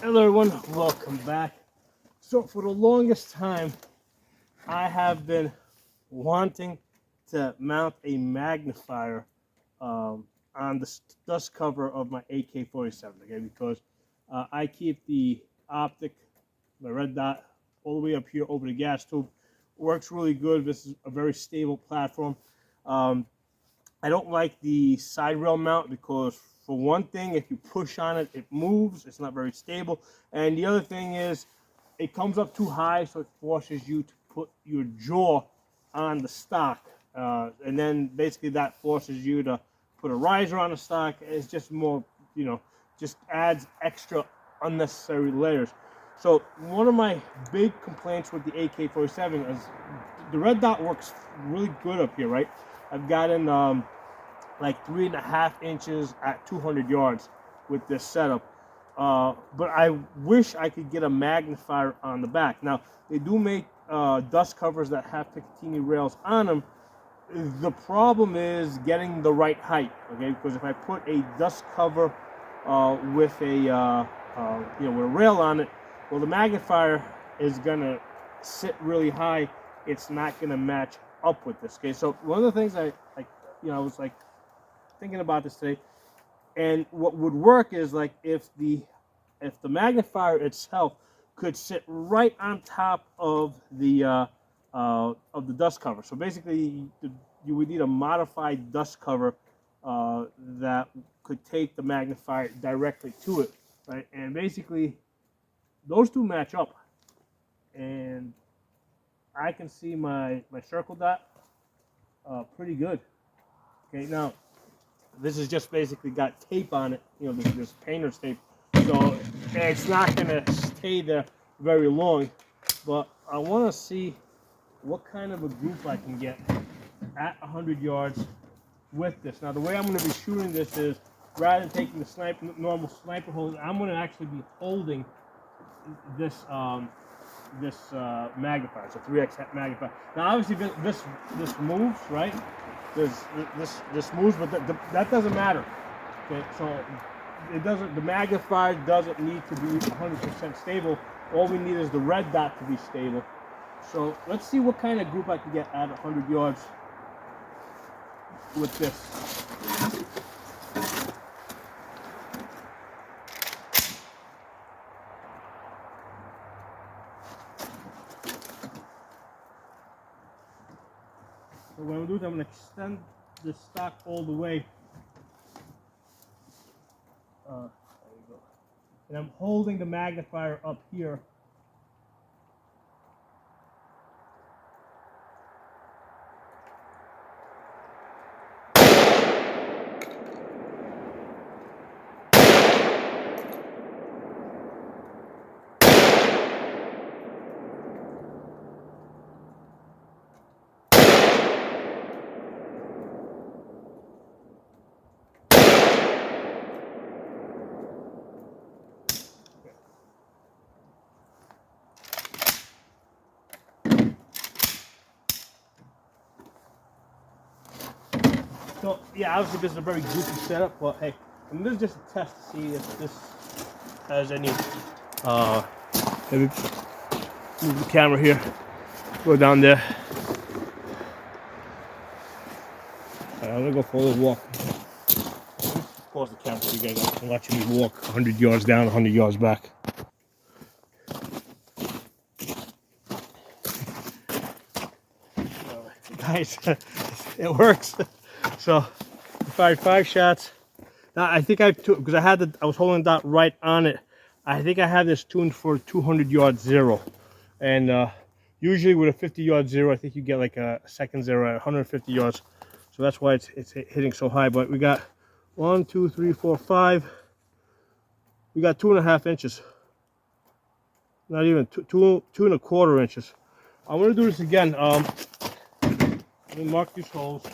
Hello everyone, welcome back. So for the longest time, I have been wanting to mount a magnifier on the dust cover of my AK-47, okay, because I keep the optic, my red dot, all the way up here over the gas tube. Works really good. This is a very stable platform. I don't like the side rail mount because, for one thing, if you push on it, it moves. It's not very stable. And the other thing is, it comes up too high, so it forces you to put your jaw on the stock. And then basically that forces you to put a riser on the stock. It's just more, just adds extra unnecessary layers. So one of my big complaints with the AK-47 is the red dot works really good up here, right? I've gotten like 3.5 inches at 200 yards with this setup. But I wish I could get a magnifier on the back. Now, they do make dust covers that have Picatinny rails on them. The problem is getting the right height, okay? Because if I put a dust cover with a with a rail on it, well, the magnifier is gonna sit really high. It's not gonna match up with this. Okay, so one of the things I was like thinking about this today, and what would work is like if the magnifier itself could sit right on top of the dust cover. So basically, you would need a modified dust cover that could take the magnifier directly to it, right? And basically, those two match up, and I can see my circle dot pretty good. Okay, now this is just basically got tape on it, this painter's tape, so it's not gonna stay there very long. But I want to see what kind of a group I can get at 100 yards with this. Now, the way I'm going to be shooting this is, rather than taking the normal sniper hold, I'm going to actually be holding this magnifier. It's a 3x magnifier. Now, obviously, this moves, right? This moves, but that doesn't matter. Okay, so it doesn't. The magnifier doesn't need to be 100% stable. All we need is the red dot to be stable. So let's see what kind of group I can get at 100 yards with this. So what I'm going to do is I'm going to extend the stock all the way. There you go. And I'm holding the magnifier up here. So yeah, obviously this is a very goofy setup, but hey, this is just a test to see if this has any. Maybe move the camera here, go down there. I'm gonna go for a little walk. Pause the camera so you guys are watching me walk 100 yards down, 100 yards back. Guys, it works. So I fired 5 shots. Now I think I took, because I was holding the dot right on it. I think I have this tuned for 200 yard zero, and usually with a 50 yard zero, I think you get like a second zero at 150 yards. So that's why it's hitting so high. But we got 1, 2, 3, 4, 5. We got 2.5 inches. Not even 2.25 inches. I'm gonna do this again. Let me mark these holes.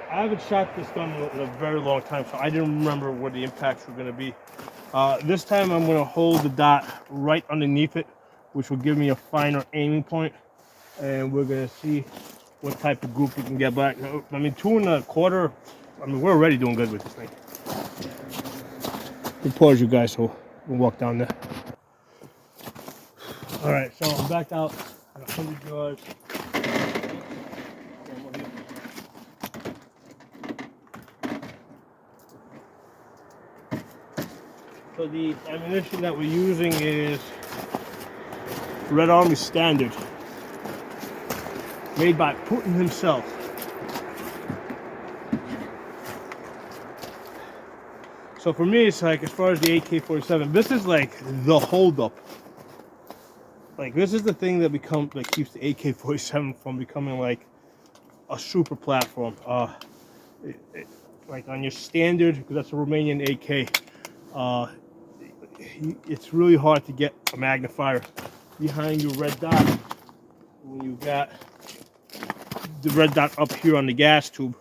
I haven't shot this gun in a very long time, so I didn't remember what the impacts were going to be. This time I'm going to hold the dot right underneath it, which will give me a finer aiming point, and we're going to see what type of group you can get. But I mean, 2 1/4. I mean, we're already doing good with this thing. We'll pause you guys so we'll walk down there. All right, so I'm back out at 100 yards. So the ammunition that we're using is Red Army Standard, made by Putin himself. So for me, it's like, as far as the AK-47, this is like the holdup. Like, this is the thing that keeps the AK-47 from becoming like a super platform. Like on your standard, because that's a Romanian AK, it's really hard to get a magnifier behind your red dot when you got the red dot up here on the gas tube.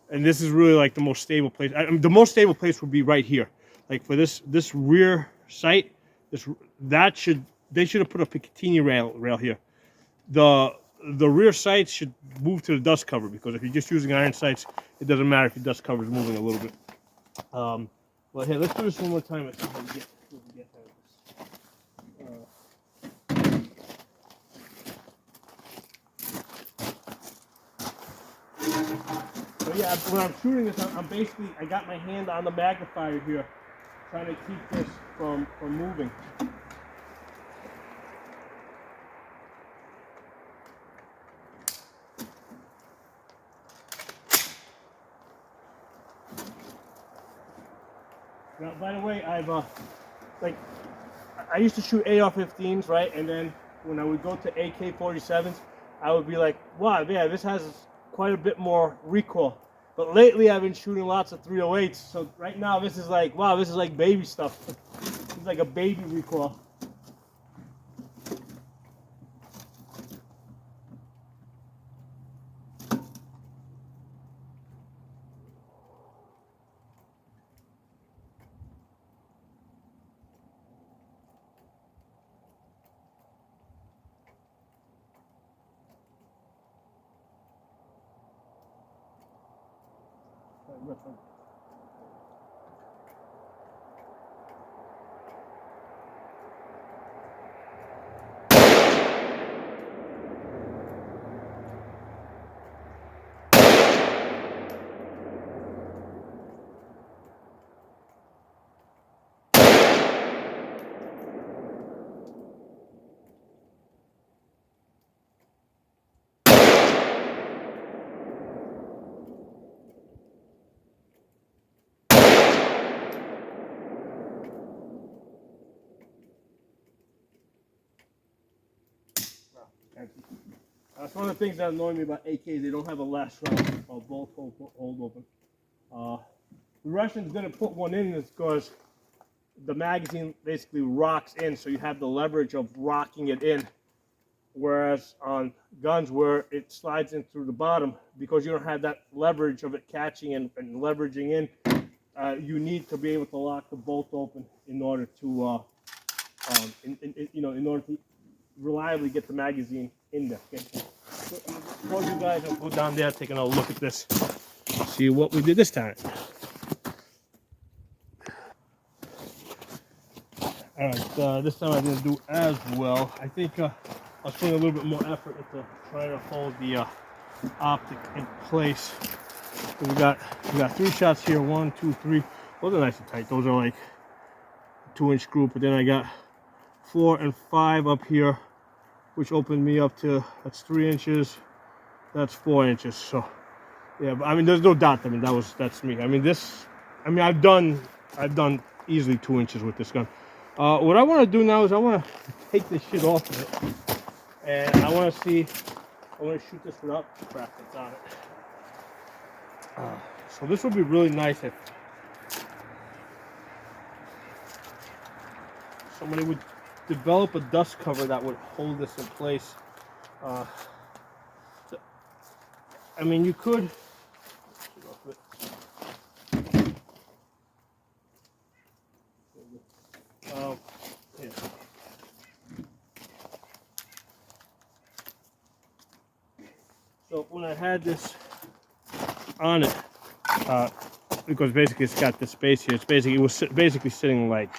And this is really like the most stable place. I mean, the most stable place would be right here. Like for this rear sight, they should have put a Picatinny rail here. The rear sights should move to the dust cover, because if you're just using iron sights, it doesn't matter if your dust cover is moving a little bit. Well, here, let's do this one more time. Let's see if we can get So yeah, when I'm shooting this, I'm basically, I got my hand on the magnifier here, trying to keep this from moving. Now, by the way, I used to shoot AR-15s, right? And then when I would go to AK-47s, I would be like, wow, yeah, this has quite a bit more recoil. But lately, I've been shooting lots of 308s. So right now, this is like, wow, this is like baby stuff. It's like a baby recoil. That's one of the things that annoy me about AKs. They don't have a last round or bolt hold open. The Russians didn't put one in because the magazine basically rocks in, so you have the leverage of rocking it in. Whereas on guns where it slides in through the bottom, because you don't have that leverage of it catching and leveraging in, you need to be able to lock the bolt open in order to, in order to reliably get the magazine in there. Okay? So, for you guys, I'll go down there, taking a look at this, see what we did this time. All right, this time I didn't do as well. I think I was putting a little bit more effort into trying to hold the optic in place. So we got 3 shots here, 1, 2, 3. Those are nice and tight. Those are like 2-inch group. But then I got 4 and 5 up here, which opened me up to, that's 3 inches, that's 4 inches. So yeah, but I mean, there's no doubt. I mean, that's me. I mean, I've done easily 2 inches with this gun. What I want to do now is I want to take this shit off of it, and I want to shoot this without crap that's on it. So this would be really nice if somebody would develop a dust cover that would hold this in place. I mean, you could. Yeah. So I had this on it, because basically it's got this space here. It was basically sitting like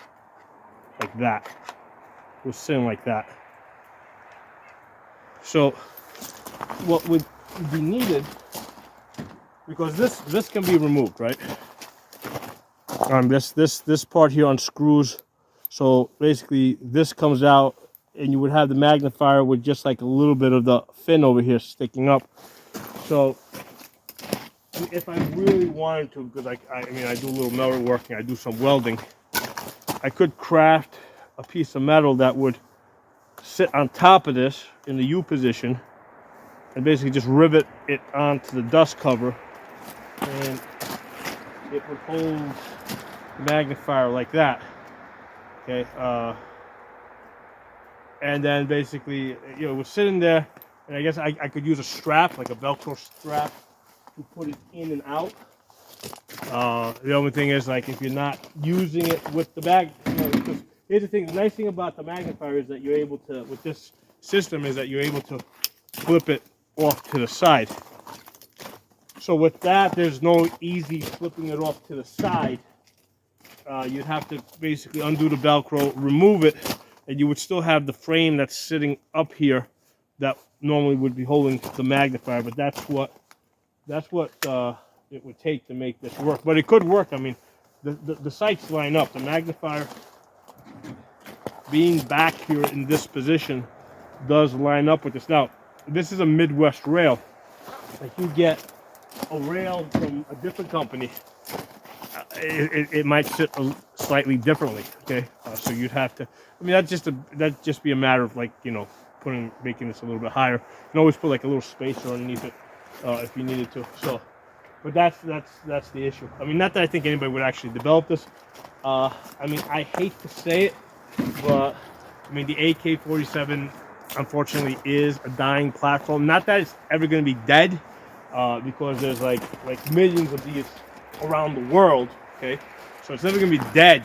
that. It was sitting like that. So what would be needed, because this can be removed, right? This part here unscrews. So basically this comes out, and you would have the magnifier with just like a little bit of the fin over here sticking up. So if I really wanted to, because I mean I do a little metal working, I do some welding, I could craft a piece of metal that would sit on top of this in the U position and basically just rivet it onto the dust cover, and it would hold the magnifier like that. Okay, and then basically, it was sitting there, and I guess I could use a strap, like a Velcro strap, to put it in and out. The only thing is, like, if you're not using it with the bag, because here's the thing, the nice thing about the magnifier is that you're able to, with this system, is that you're able to flip it off to the side. So with that, there's no easy flipping it off to the side. You'd have to basically undo the Velcro, remove it, and you would still have the frame that's sitting up here that normally would be holding the magnifier. But that's what it would take to make this work. But it could work. I mean, the sights line up. The magnifier being back here in this position does line up with this. Now, this is a Midwest rail. Like, you get a rail from a different company, it might sit slightly differently. Okay, so you'd have to. I mean, that'd just be a matter of, like, making this a little bit higher. You can always put like a little spacer underneath it if you needed to. So, but that's the issue. I mean, not that I think anybody would actually develop this. I mean, I hate to say it, but I mean, the AK-47 unfortunately is a dying platform. Not that it's ever going to be dead, because there's like millions of these around the world. Okay, so it's never going to be dead.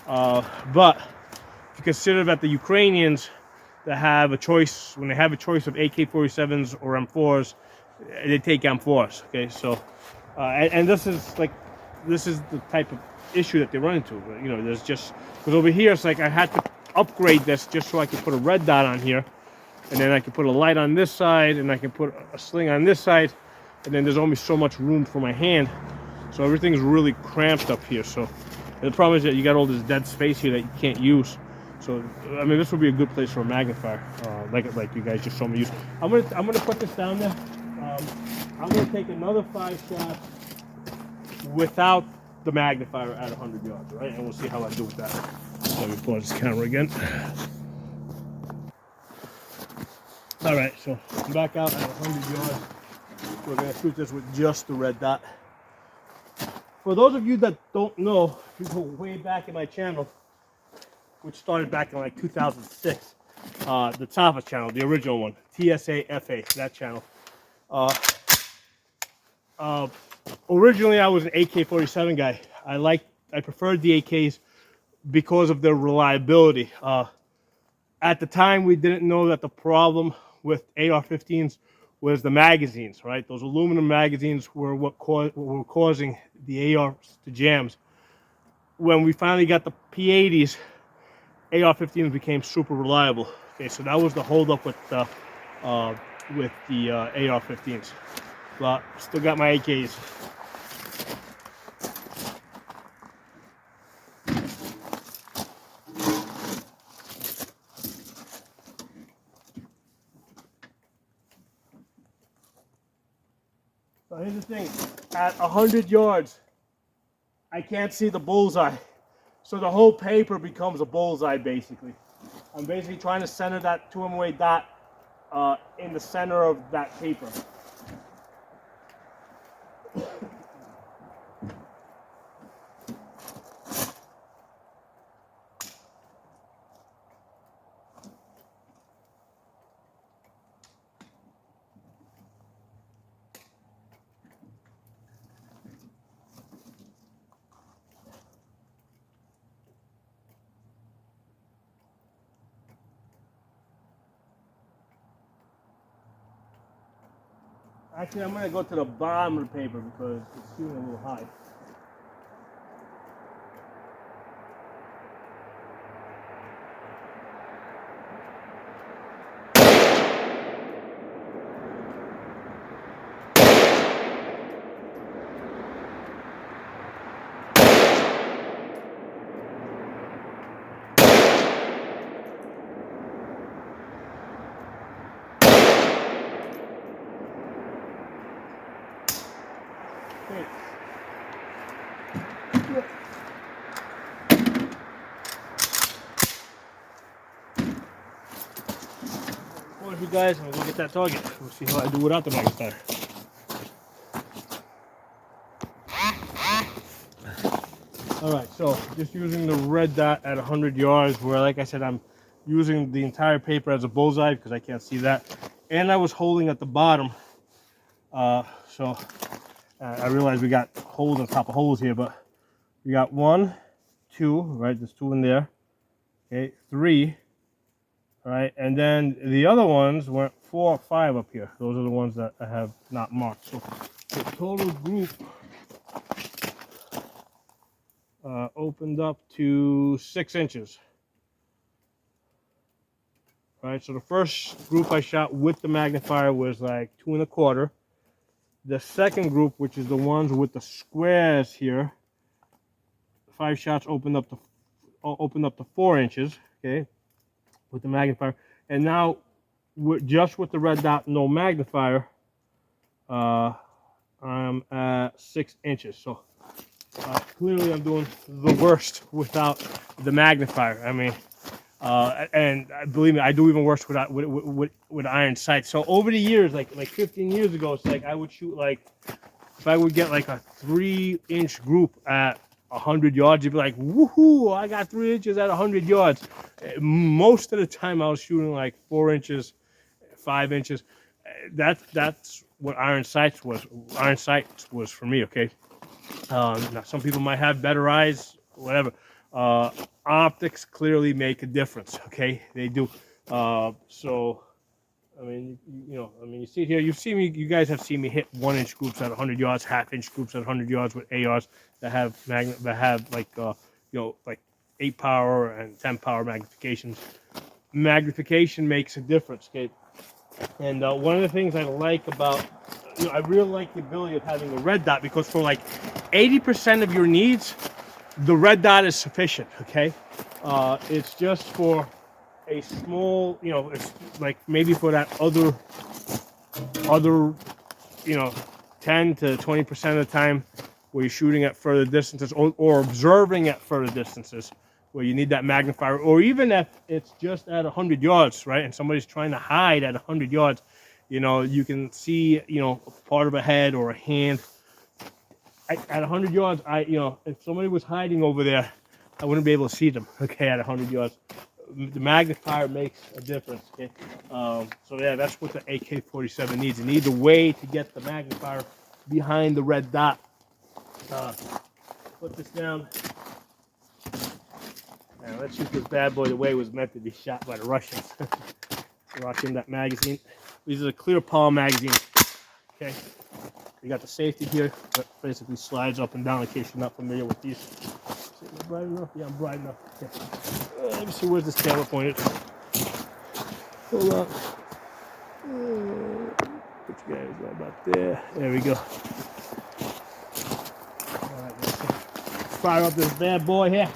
But if you consider that the Ukrainians that have a choice, when they have a choice of AK-47s or M4s, they take M4s. Okay, so and this is the type of issue that they run into. There's just, because over here it's like I had to upgrade this just so I could put a red dot on here, and then I can put a light on this side, and I can put a sling on this side, and then there's only so much room for my hand, so everything's really cramped up here. So the problem is that you got all this dead space here that you can't use. So I mean, this would be a good place for a magnifier, like you guys just saw me use. I'm gonna put this down there. I'm gonna take another 5 shots without the magnifier at 100 yards, right? And we'll see how I do with that. Let me pause this camera again. All right, so I'm back out at 100 yards. We're gonna shoot this with just the red dot. For those of you that don't know, if you go way back in my channel, which started back in like 2006, the Tafa channel, the original one, TSA-FA, that channel. Originally, I was an AK-47 guy. I preferred the AKs because of their reliability. At the time, we didn't know that the problem with AR-15s was the magazines, right? Those aluminum magazines were what were causing the ARs to jams. When we finally got the P80s, AR-15s became super reliable. Okay, so that was the holdup with the AR-15s. But still got my AKs. So here's the thing, at 100 yards, I can't see the bullseye. So the whole paper becomes a bullseye, basically. I'm basically trying to center that 2MOA dot in the center of that paper. Actually, I'm gonna go to the bottom of the paper because it's shooting a little high. Well, you guys, I'm gonna go get that target. We'll see how I do without the magnifier. Alright, so just using the red dot at 100 yards, where, like I said, I'm using the entire paper as a bullseye because I can't see that. And I was holding at the bottom. So I realize we got holes on top of holes here, but we got 1, 2, right? There's 2 in there. Okay, 3. All right, and then the other ones went 4 or 5 up here. Those are the ones that I have not marked. So the total group opened up to 6 inches. All right, so the first group I shot with the magnifier was like 2 1/4. The second group, which is the ones with the squares here, 5 shots opened up to 4 inches. Okay, with the magnifier. And now, just with the red dot, no magnifier, I'm at 6 inches. So clearly I'm doing the worst without the magnifier. I mean, and believe me, I do even worse with iron sights. So over the years, like 15 years ago, it's like I would shoot like, if I would get like a 3-inch group at 100 yards, you'd be like, woohoo, I got 3 inches at 100 yards. Most of the time I was shooting like 4 inches, 5 inches. That's what iron sights was. Iron sights was for me, okay? Now some people might have better eyes, whatever. Optics clearly make a difference, okay? They do. So, I mean, you see it here. You guys have seen me hit 1-inch groups at 100 yards, half-inch groups at 100 yards with ARs that have like, like 8 power and 10 power magnifications. Magnification makes a difference, okay? And one of the things I like about, I really like the ability of having a red dot, because for like 80% of your needs, the red dot is sufficient, okay? It's just for a small, it's like maybe for that other 10 to 20% of the time where you're shooting at further distances, or observing at further distances, where you need that magnifier, or even if it's just at 100 yards, right? And somebody's trying to hide at 100 yards, you can see, part of a head or a hand. At 100 yards, if somebody was hiding over there, I wouldn't be able to see them, okay, at 100 yards. The magnifier makes a difference, okay? So yeah, that's what the AK-47 needs. It needs a way to get the magnifier behind the red dot. Put this down. Now let's shoot this bad boy the way it was meant to be shot by the Russians. Rock in that magazine. These are the clear palm magazines, okay? You got the safety here, that basically slides up and down in case you're not familiar with these. Am I bright enough? Yeah, I'm bright enough. Okay. Let me see, where's this camera pointed? Hold on. Put you guys right about there. There we go. All right, let's fire up this bad boy here.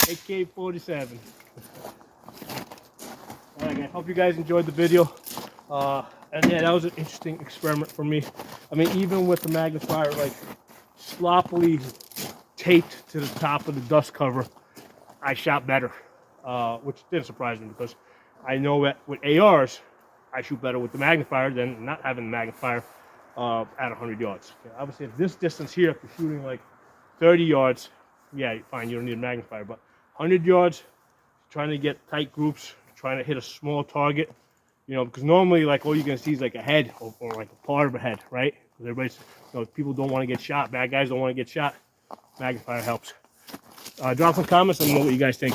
AK-47. Alright guys, hope you guys enjoyed the video. And yeah, that was an interesting experiment for me. I mean, even with the magnifier like sloppily taped to the top of the dust cover, I shot better, which didn't surprise me, because I know that with ARs, I shoot better with the magnifier than not having the magnifier at 100 yards. Okay, obviously, at this distance here, if you're shooting like 30 yards, yeah, fine, you don't need a magnifier, but 100 yards, trying to get tight groups, trying to hit a small target, because normally, like, all you're going to see is like a head or like a part of a head, right? Because everybody's, people don't want to get shot. Bad guys don't want to get shot. magnifier helps. Drop some comments. Let me know what you guys think.